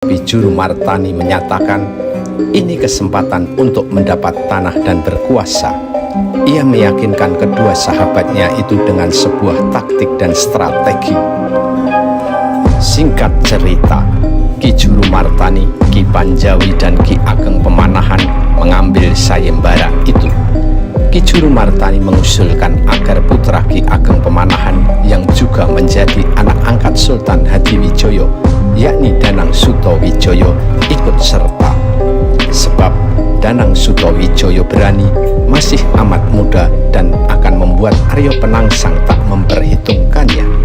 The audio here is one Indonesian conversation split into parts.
Ki Juru Martani menyatakan ini kesempatan untuk mendapat tanah dan berkuasa. Ia meyakinkan kedua sahabatnya itu dengan sebuah taktik dan strategi. Singkat cerita, Ki Juru Martani, Ki Panjawi dan Ki Ageng Pemanahan mengambil sayembara itu. Ki Juru Martani mengusulkan agar putra Ki Ageng Pemanahan yang juga menjadi anak angkat Sultan Hadiwijoyo, yakni Danang Sutawijaya, ikut serta. Sebab Danang Sutawijaya berani, masih amat muda dan akan membuat Arya Penangsang tak memperhitungkannya.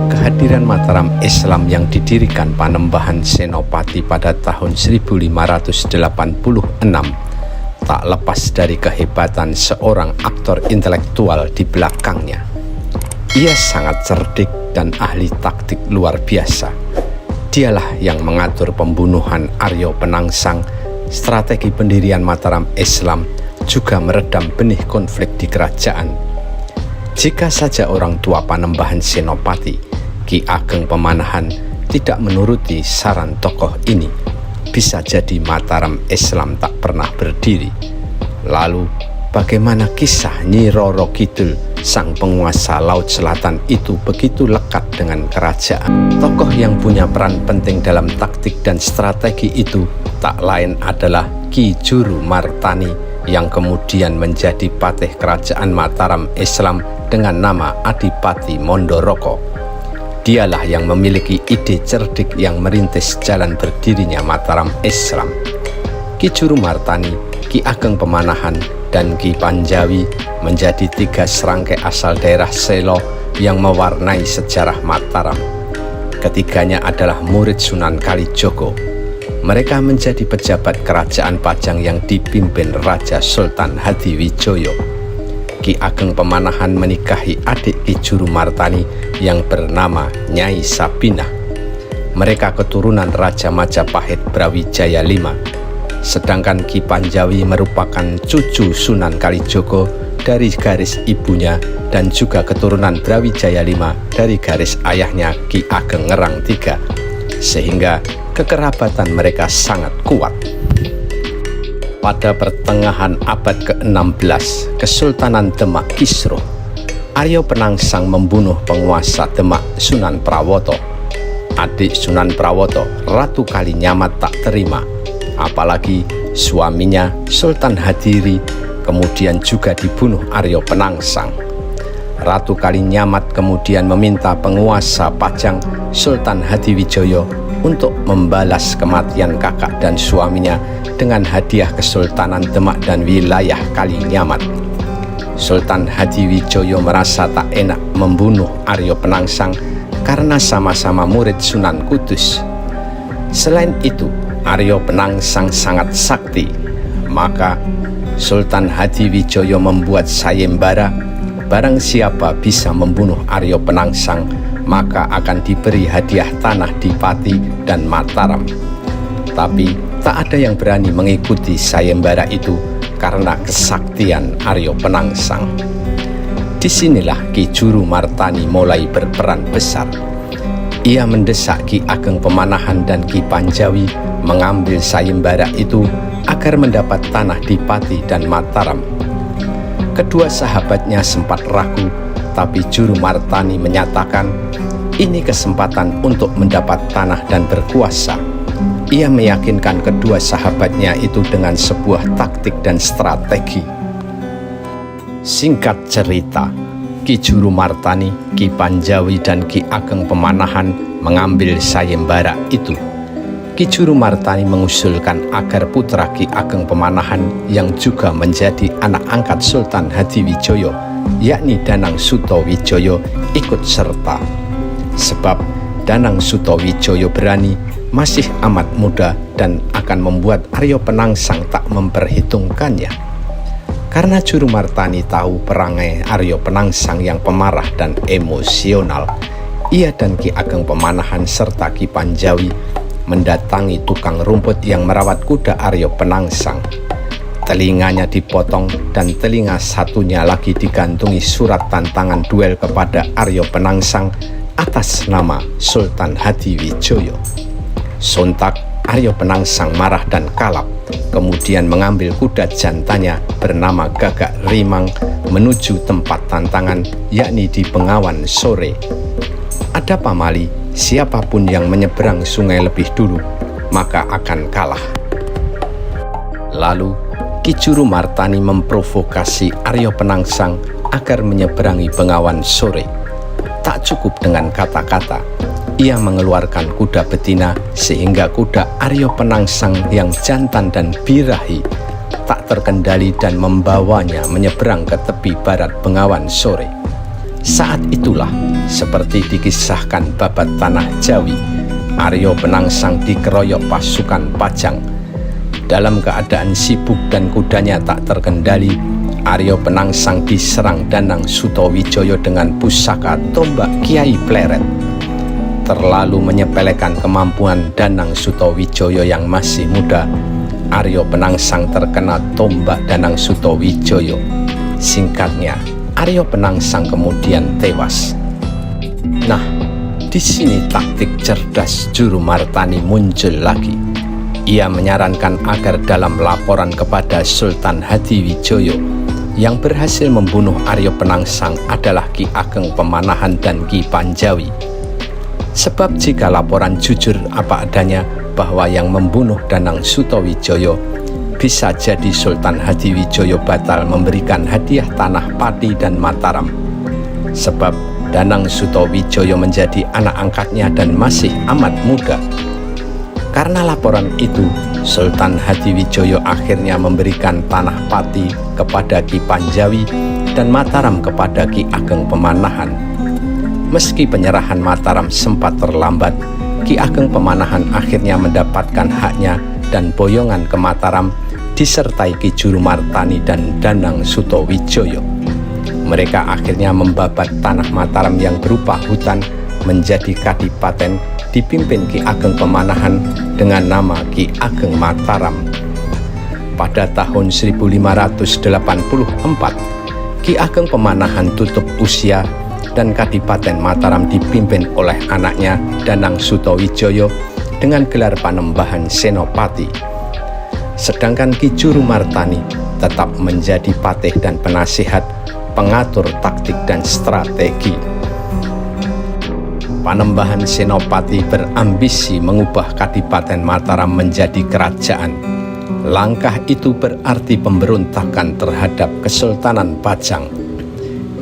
Kehadiran Mataram Islam yang didirikan Panembahan Senopati pada tahun 1586 tak lepas dari kehebatan seorang aktor intelektual di belakangnya. Ia sangat cerdik dan ahli taktik luar biasa. Dialah yang mengatur pembunuhan Arya Penangsang, strategi pendirian Mataram Islam, juga meredam benih konflik di kerajaan. Jika saja orang tua Panembahan Senopati, Ki Ageng Pemanahan, tidak menuruti saran tokoh ini, bisa jadi Mataram Islam tak pernah berdiri. Lalu, bagaimana kisah Nyi Roro Kidul, sang penguasa Laut Selatan itu begitu lekat dengan kerajaan? Tokoh yang punya peran penting dalam taktik dan strategi itu tak lain adalah Ki Juru Martani, yang kemudian menjadi patih kerajaan Mataram Islam dengan nama Adipati Mondoroko. Dialah yang memiliki ide cerdik yang merintis jalan berdirinya Mataram Islam. Ki Juru Martani, Ki Ageng Pemanahan, dan Ki Panjawi menjadi tiga serangkai asal daerah Selo yang mewarnai sejarah Mataram. Ketiganya adalah murid Sunan Kalijogo. Mereka menjadi pejabat kerajaan Pajang yang dipimpin Raja Sultan Hadiwijoyo. Ki Ageng Pemanahan menikahi adik Ki Juru Martani yang bernama Nyai Sabinah. Mereka keturunan Raja Majapahit Brawijaya V. Sedangkan Ki Panjawi merupakan cucu Sunan Kalijogo dari garis ibunya dan juga keturunan Brawijaya V dari garis ayahnya Ki Ageng Ngerang III, sehingga kekerabatan mereka sangat kuat. Pada pertengahan abad ke-16, Kesultanan Demak Kisruh, Arya Penangsang membunuh penguasa Demak Sunan Prawoto. Adik Sunan Prawoto, Ratu Kalinyamat, tak terima, apalagi suaminya Sultan Hadiri kemudian juga dibunuh Arya Penangsang. Ratu Kalinyamat kemudian meminta penguasa Pajang Sultan Hadiwijoyo untuk membalas kematian kakak dan suaminya dengan hadiah Kesultanan Demak dan wilayah Kalinyamat. Sultan Hadiwijoyo merasa tak enak membunuh Arya Penangsang karena sama-sama murid Sunan Kudus. Selain itu, Arya Penangsang sangat sakti, maka Sultan Hadiwijaya membuat sayembara, barang siapa bisa membunuh Arya Penangsang maka akan diberi hadiah tanah di Pati dan Mataram. Tapi tak ada yang berani mengikuti sayembara itu karena kesaktian Arya Penangsang. Disinilah Ki Juru Martani mulai berperan besar. Ia mendesak Ki Ageng Pemanahan dan Ki Panjawi mengambil sayembara itu agar mendapat tanah di Pati dan Mataram. Kedua sahabatnya sempat ragu, tapi Juru Martani menyatakan ini kesempatan untuk mendapat tanah dan berkuasa. Ia meyakinkan kedua sahabatnya itu dengan sebuah taktik dan strategi. Singkat cerita, Ki Juru Martani, Ki Panjawi, dan Ki Ageng Pemanahan mengambil sayembara itu. Ki Juru Martani mengusulkan agar putra Ki Ageng Pemanahan yang juga menjadi anak angkat Sultan Hadiwijaya, yakni Danang Sutawijaya, ikut serta. Sebab Danang Sutawijaya berani, masih amat muda, dan akan membuat Arya Penangsang tak memperhitungkannya. Karena Juru Martani tahu perangai Arya Penangsang yang pemarah dan emosional, ia dan Ki Ageng Pemanahan serta Ki Panjawi mendatangi tukang rumput yang merawat kuda Arya Penangsang. Telinganya dipotong dan telinga satunya lagi digantungi surat tantangan duel kepada Arya Penangsang atas nama Sultan Hadiwijaya. Sontak Arya Penangsang marah dan kalap, kemudian mengambil kuda jantannya bernama Gagak Rimang menuju tempat tantangan, yakni di Bengawan Sore. Ada pamali, siapapun yang menyeberang sungai lebih dulu maka akan kalah. Lalu Ki Juru Martani memprovokasi Arya Penangsang agar menyeberangi Bengawan Sore. Tak cukup dengan kata-kata, ia mengeluarkan kuda betina sehingga kuda Arya Penangsang yang jantan dan birahi tak terkendali dan membawanya menyeberang ke tepi barat Bengawan Sore. Saat itulah, seperti dikisahkan babat Tanah Jawi, Arya Penangsang dikeroyok pasukan Pajang. Dalam keadaan sibuk dan kudanya tak terkendali, Arya Penangsang diserang Danang Sutawijaya dengan pusaka tombak Kiai Pleret. Terlalu menyepelekan kemampuan Danang Sutawijaya yang masih muda, Arya Penangsang terkena tombak Danang Sutawijaya. Singkatnya, Arya Penangsang kemudian tewas. Nah, di sini taktik cerdas Juru Martani muncul lagi. Ia menyarankan agar dalam laporan kepada Sultan Hadiwijaya yang berhasil membunuh Arya Penangsang adalah Ki Ageng Pemanahan dan Ki Panjawi. Sebab jika laporan jujur apa adanya bahwa yang membunuh Danang Sutawijaya, bisa jadi Sultan Hadiwijaya batal memberikan hadiah tanah Pati dan Mataram. Sebab Danang Sutawijaya menjadi anak angkatnya dan masih amat muda. Karena laporan itu, Sultan Hadiwijaya akhirnya memberikan tanah Pati kepada Ki Panjawi dan Mataram kepada Ki Ageng Pemanahan. Meski penyerahan Mataram sempat terlambat, Ki Ageng Pemanahan akhirnya mendapatkan haknya dan boyongan ke Mataram disertai Ki Juru Martani dan Danang Sutawijaya. Mereka akhirnya membabat tanah Mataram yang berupa hutan menjadi kadipaten dipimpin Ki Ageng Pemanahan dengan nama Ki Ageng Mataram. Pada tahun 1584, Ki Ageng Pemanahan tutup usia dan kadipaten Mataram dipimpin oleh anaknya Danang Sutawijaya dengan gelar Panembahan Senopati. Sedangkan Ki Juru Martani tetap menjadi patih dan penasihat, pengatur taktik dan strategi. Panembahan Senopati berambisi mengubah Kadipaten Mataram menjadi kerajaan. Langkah itu berarti pemberontakan terhadap Kesultanan Pajang.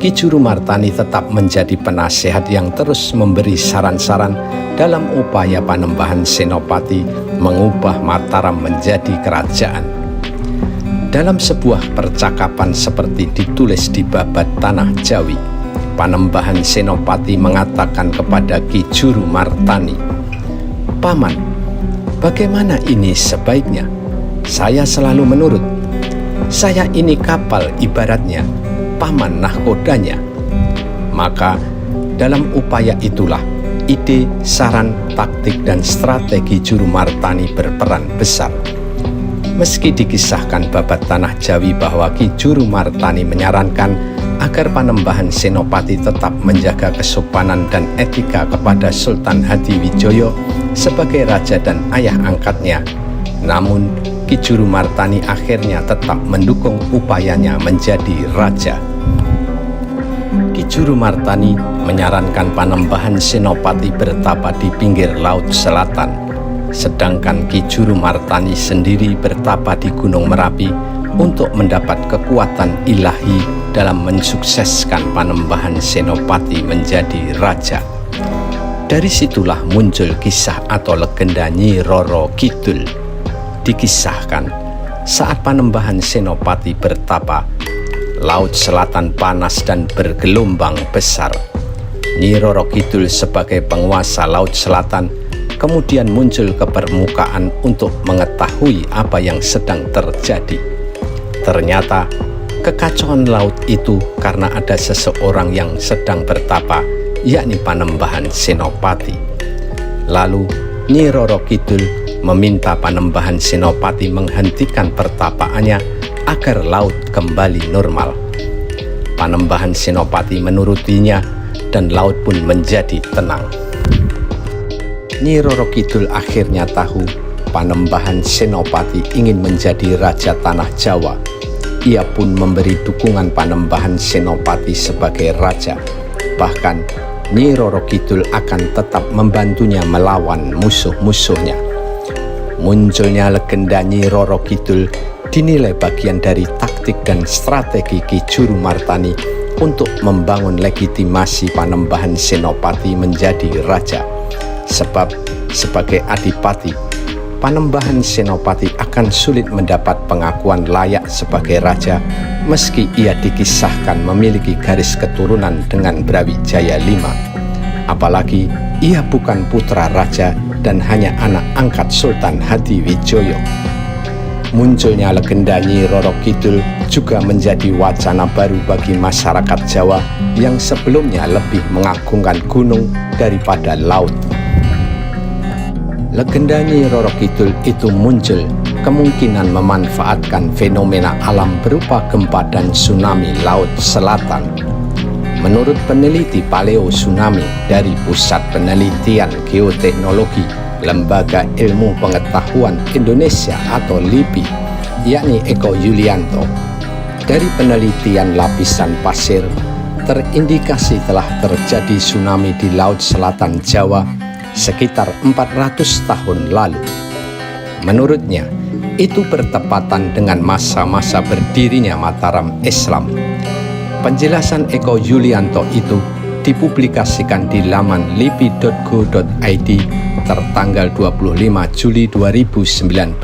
Ki Juru Martani tetap menjadi penasihat yang terus memberi saran-saran dalam upaya Panembahan Senopati mengubah Mataram menjadi kerajaan. Dalam sebuah percakapan seperti ditulis di babat Tanah Jawi, Panembahan Senopati mengatakan kepada Ki Juru Martani, "Paman, bagaimana ini sebaiknya? Saya selalu menurut. Saya ini kapal ibaratnya paman nahkodanya. Maka dalam upaya itulah ide, saran, taktik, dan strategi Juru Martani berperan besar. Meski dikisahkan babat Tanah Jawi bahwa Ki Juru Martani menyarankan agar Panembahan Senopati tetap menjaga kesopanan dan etika kepada Sultan Hadiwijoyo sebagai raja dan ayah angkatnya, namun Ki Juru Martani akhirnya tetap mendukung upayanya menjadi raja. Ki Juru Martani menyarankan Panembahan Senopati bertapa di pinggir Laut Selatan, sedangkan Ki Juru Martani sendiri bertapa di Gunung Merapi untuk mendapat kekuatan ilahi dalam mensukseskan Panembahan Senopati menjadi raja. Dari situlah muncul kisah atau legenda Nyi Roro Kidul. Dikisahkan saat Panembahan Senopati bertapa, Laut Selatan panas dan bergelombang besar. Nyi Roro Kidul sebagai penguasa Laut Selatan kemudian muncul ke permukaan untuk mengetahui apa yang sedang terjadi. Ternyata kekacauan laut itu karena ada seseorang yang sedang bertapa, yakni Panembahan Senopati. Lalu Nyi Roro Kidul meminta Panembahan Senopati menghentikan pertapaannya agar laut kembali normal. Panembahan Senopati menurutinya dan laut pun menjadi tenang. Nyi Roro Kidul akhirnya tahu Panembahan Senopati ingin menjadi raja tanah Jawa. Ia pun memberi dukungan Panembahan Senopati sebagai raja. Bahkan Nyi Roro Kidul akan tetap membantunya melawan musuh-musuhnya. Munculnya legenda Nyi Roro Kidul dinilai bagian dari taktik dan strategi Ki Juru Martani untuk membangun legitimasi Panembahan Senopati menjadi raja. Sebab sebagai adipati, Panembahan Senopati akan sulit mendapat pengakuan layak sebagai raja meski ia dikisahkan memiliki garis keturunan dengan Brawijaya V. Apalagi ia bukan putra raja dan hanya anak angkat Sultan Hadiwijoyo. Munculnya legenda Nyi Roro Kidul juga menjadi wacana baru bagi masyarakat Jawa yang sebelumnya lebih mengagungkan gunung daripada laut. Legenda Nyi Roro Kidul itu muncul kemungkinan memanfaatkan fenomena alam berupa gempa dan tsunami Laut Selatan. Menurut peneliti paleo tsunami dari Pusat Penelitian Geoteknologi Lembaga Ilmu Pengetahuan Indonesia atau LIPI, yakni Eko Yulianto, dari penelitian lapisan pasir terindikasi telah terjadi tsunami di Laut Selatan Jawa sekitar 400 tahun lalu. Menurutnya, itu bertepatan dengan masa-masa berdirinya Mataram Islam. Penjelasan Eko Yulianto itu dipublikasikan di laman lipi.go.id tertanggal 25 Juli 2019.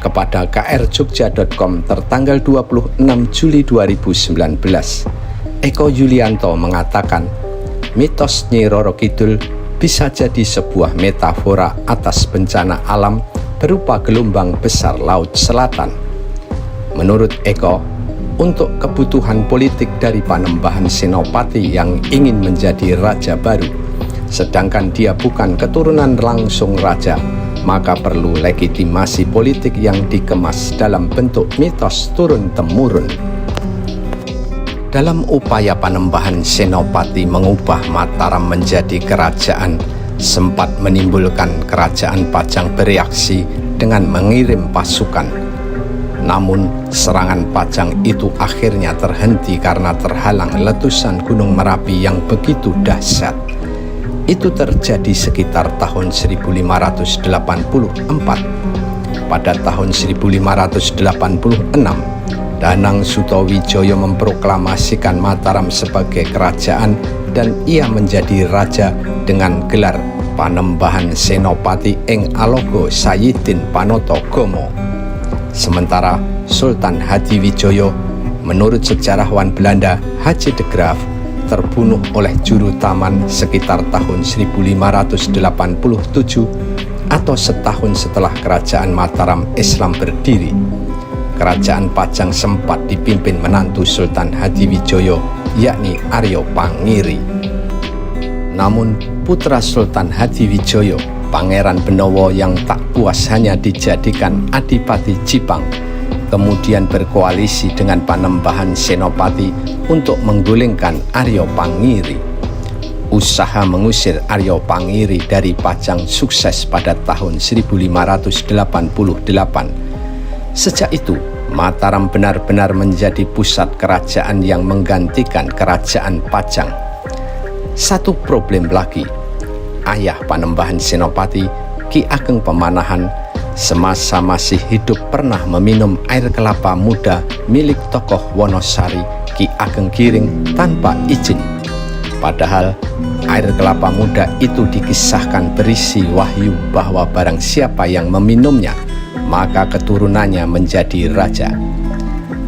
Kepada krjogja.com tertanggal 26 Juli 2019, Eko Yulianto mengatakan mitos Nyi Roro Kidul bisa jadi sebuah metafora atas bencana alam berupa gelombang besar Laut Selatan. Menurut Eko, untuk kebutuhan politik dari Panembahan Senopati yang ingin menjadi raja baru, sedangkan dia bukan keturunan langsung raja, maka perlu legitimasi politik yang dikemas dalam bentuk mitos turun-temurun. Dalam upaya Panembahan Senopati mengubah Mataram menjadi kerajaan, sempat menimbulkan Kerajaan Pajang bereaksi dengan mengirim pasukan. Namun, serangan Pajang itu akhirnya terhenti karena terhalang letusan Gunung Merapi yang begitu dahsyat. Itu terjadi sekitar tahun 1584. Pada tahun 1586, Danang Sutawijaya memproklamasikan Mataram sebagai kerajaan dan ia menjadi raja dengan gelar Panembahan Senopati ing Alogo Sayidin Panoto Gomo. Sementara Sultan Hadiwijoyo, menurut sejarawan Belanda H.C. de Graaf, terbunuh oleh juru taman sekitar tahun 1587 atau setahun setelah kerajaan Mataram Islam berdiri. kerajaan Pajang sempat dipimpin menantu Sultan Hadiwijoyo, yakni Aryo Pangiri. Namun putra Sultan Hadiwijoyo, Pangeran Benowo yang tak puas hanya dijadikan Adipati Jipang, kemudian berkoalisi dengan Panembahan Senopati untuk menggulingkan Aryo Pangiri. Usaha mengusir Aryo Pangiri dari Pajang sukses pada tahun 1588. Sejak itu, Mataram benar-benar menjadi pusat kerajaan yang menggantikan kerajaan Pajang. Satu problem lagi, ayah Panembahan Senopati, Ki Ageng Pemanahan, semasa masih hidup pernah meminum air kelapa muda milik tokoh Wonosari, Ki Ageng Giring, tanpa izin. Padahal air kelapa muda itu dikisahkan berisi wahyu bahwa barang siapa yang meminumnya, maka keturunannya menjadi raja.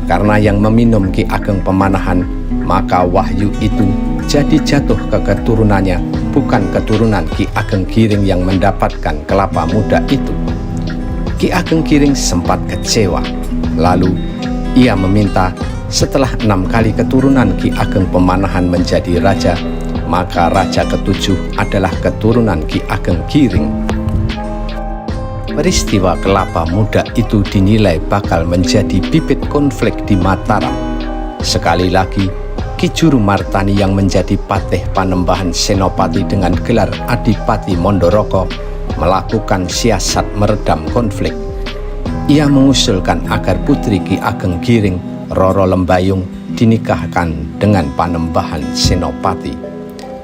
Karena yang meminum Ki Ageng Pemanahan, maka wahyu itu jadi jatuh ke keturunannya, bukan keturunan Ki Ageng Giring yang mendapatkan kelapa muda itu. Ki Ageng Giring sempat kecewa. Lalu ia meminta setelah 6 kali keturunan Ki Ageng Pemanahan menjadi raja, maka raja ketujuh adalah keturunan Ki Ageng Giring. Peristiwa kelapa muda itu dinilai bakal menjadi bibit konflik di Mataram. Sekali lagi, Ki Juru Martani yang menjadi patih Panembahan Senopati dengan gelar Adipati Mondoroko melakukan siasat meredam konflik. Ia mengusulkan agar putri Ki Ageng Giring, Roro Lembayung, dinikahkan dengan Panembahan Senopati.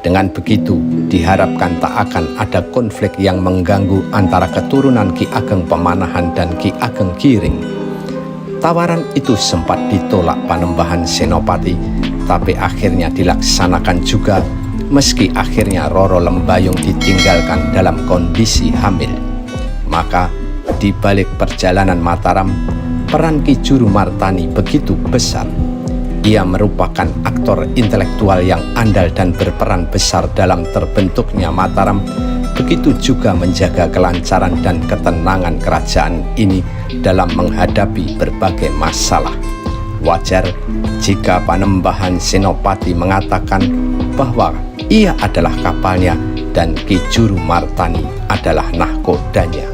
Dengan begitu, diharapkan tak akan ada konflik yang mengganggu antara keturunan Ki Ageng Pemanahan dan Ki Ageng Giring. Tawaran itu sempat ditolak Panembahan Senopati, tapi akhirnya dilaksanakan juga, meski akhirnya Roro Lembayung ditinggalkan dalam kondisi hamil. Maka di balik perjalanan Mataram, peran Ki Juru Martani begitu besar. Ia merupakan aktor intelektual yang andal dan berperan besar dalam terbentuknya Mataram, begitu juga menjaga kelancaran dan ketenangan kerajaan ini dalam menghadapi berbagai masalah. Wajar jika Panembahan Senopati mengatakan bahwa ia adalah kapalnya dan Ki Juru Martani adalah nahkodanya.